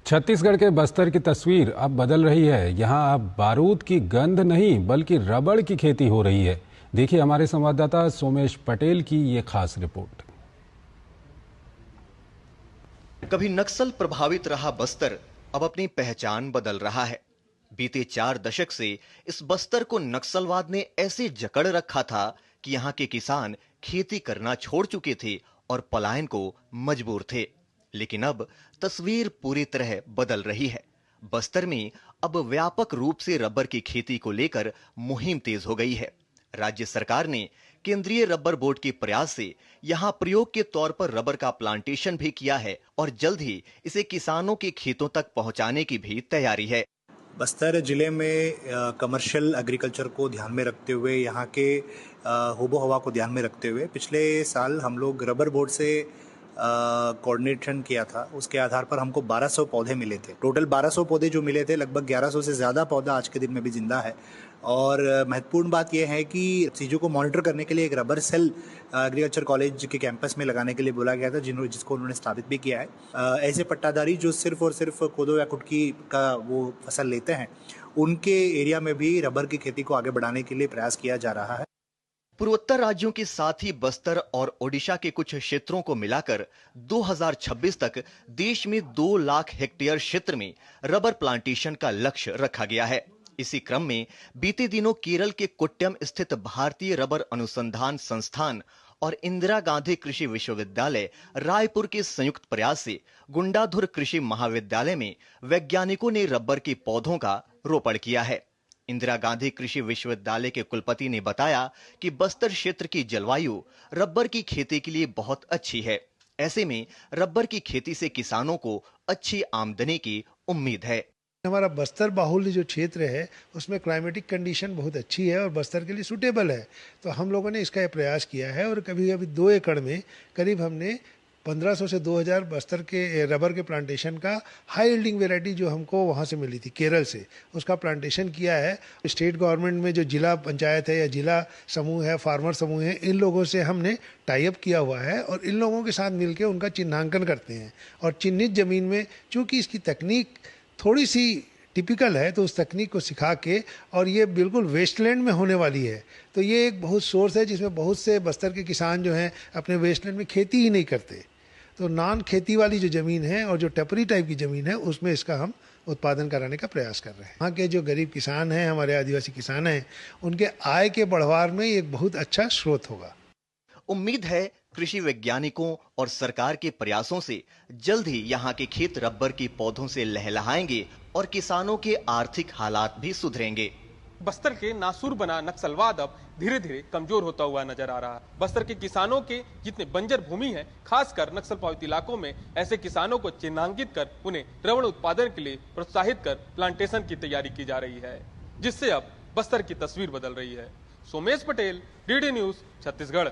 छत्तीसगढ़ के बस्तर की तस्वीर अब बदल रही है। यहाँ अब बारूद की गंध नहीं बल्कि रबड़ की खेती हो रही है। देखिए हमारे संवाददाता सोमेश पटेल की ये खास रिपोर्ट। कभी नक्सल प्रभावित रहा बस्तर अब अपनी पहचान बदल रहा है। बीते 4 दशक से इस बस्तर को नक्सलवाद ने ऐसे जकड़ रखा था कि यहाँ के किसान खेती करना छोड़ चुके थे और पलायन को मजबूर थे। लेकिन अब तस्वीर पूरी तरह बदल रही है। बस्तर में अब व्यापक रूप से रबर की खेती को लेकर मुहिम तेज हो गई है। राज्य सरकार ने केंद्रीय रबर बोर्ड के प्रयास से यहां प्रयोग के तौर पर रबर का प्लांटेशन भी किया है और जल्द ही इसे किसानों के खेतों तक पहुंचाने की भी तैयारी है। बस्तर जिले में कमर्शियल एग्रीकल्चर को ध्यान में रखते हुए, यहाँ के होबो हवा को ध्यान में रखते हुए पिछले साल हम लोग रबर बोर्ड से कोऑर्डिनेशन किया था। उसके आधार पर हमको 1200 पौधे मिले थे। टोटल 1200 पौधे जो मिले थे, लगभग 1100 से ज़्यादा पौधा आज के दिन में भी जिंदा है। और महत्वपूर्ण बात यह है कि चीज़ों को मॉनिटर करने के लिए एक रबर सेल एग्रीकल्चर कॉलेज के कैंपस में लगाने के लिए बोला गया था, जिसको उन्होंने स्थापित भी किया है। ऐसे पट्टादारी जो सिर्फ और सिर्फ कोदो या कुटकी का वो फसल लेते हैं, उनके एरिया में भी रबर की खेती को आगे बढ़ाने के लिए प्रयास किया जा रहा है। पूर्वोत्तर राज्यों के साथ ही बस्तर और ओडिशा के कुछ क्षेत्रों को मिलाकर 2026 तक देश में 2 लाख हेक्टेयर क्षेत्र में रबर प्लांटेशन का लक्ष्य रखा गया है। इसी क्रम में बीते दिनों केरल के कोट्टयम स्थित भारतीय रबर अनुसंधान संस्थान और इंदिरा गांधी कृषि विश्वविद्यालय रायपुर के संयुक्त प्रयास से गुंडाधुर कृषि महाविद्यालय में वैज्ञानिकों ने रबर के पौधों का रोपण किया है। इंदिरा गांधी कृषि विश्वविद्यालय के कुलपति ने बताया कि बस्तर क्षेत्र की जलवायु रबर की खेती के लिए बहुत अच्छी है। ऐसे में रबर की खेती से किसानों को अच्छी आमदनी की उम्मीद है। हमारा बस्तर बाहुल्य जो क्षेत्र है उसमें क्लाइमेटिक कंडीशन बहुत अच्छी है और बस्तर के लिए सूटेबल है। तो हम लोगों ने इसका प्रयास किया है और कभी 2 एकड़ में करीब हमने 1500 से 2000 बस्तर के रबर के प्लांटेशन का हाई यील्डिंग वेराइटी जो हमको वहाँ से मिली थी केरल से, उसका प्लांटेशन किया है। स्टेट गवर्नमेंट में जो जिला पंचायत है या जिला समूह है, फार्मर समूह है, इन लोगों से हमने टाई अप किया हुआ है और इन लोगों के साथ मिलकर उनका चिन्हांकन करते हैं। और चिन्हित जमीन में चूँकि इसकी तकनीक थोड़ी सी टिपिकल है तो उस तकनीक को सिखा के, और ये बिल्कुल वेस्टलैंड में होने वाली है, तो ये एक बहुत सोर्स है जिसमें बहुत से बस्तर के किसान जो हैं अपने वेस्टलैंड में खेती ही नहीं करते। तो नॉन खेती वाली जो ज़मीन है और जो टपरी टाइप की ज़मीन है उसमें इसका हम उत्पादन कराने का प्रयास कर रहे हैं। यहाँ के जो गरीब किसान हैं, हमारे आदिवासी किसान हैं, उनके आय के बढ़वार में एक बहुत अच्छा स्रोत होगा। उम्मीद है कृषि वैज्ञानिकों और सरकार के प्रयासों से जल्द ही यहाँ के खेत रबर के पौधों से लहलहाएंगे और किसानों के आर्थिक हालात भी सुधरेंगे। बस्तर के नासूर बना नक्सलवाद अब धीरे धीरे कमजोर होता हुआ नजर आ रहा है। बस्तर के किसानों के जितने बंजर भूमि है, खासकर नक्सल प्रभावित इलाकों में, ऐसे किसानों को चिन्हांकित कर उन्हें रबड़ उत्पादन के लिए प्रोत्साहित कर प्लांटेशन की तैयारी की जा रही है, जिससे अब बस्तर की तस्वीर बदल रही है। Somesh Patel, DD news, Chhattisgarh.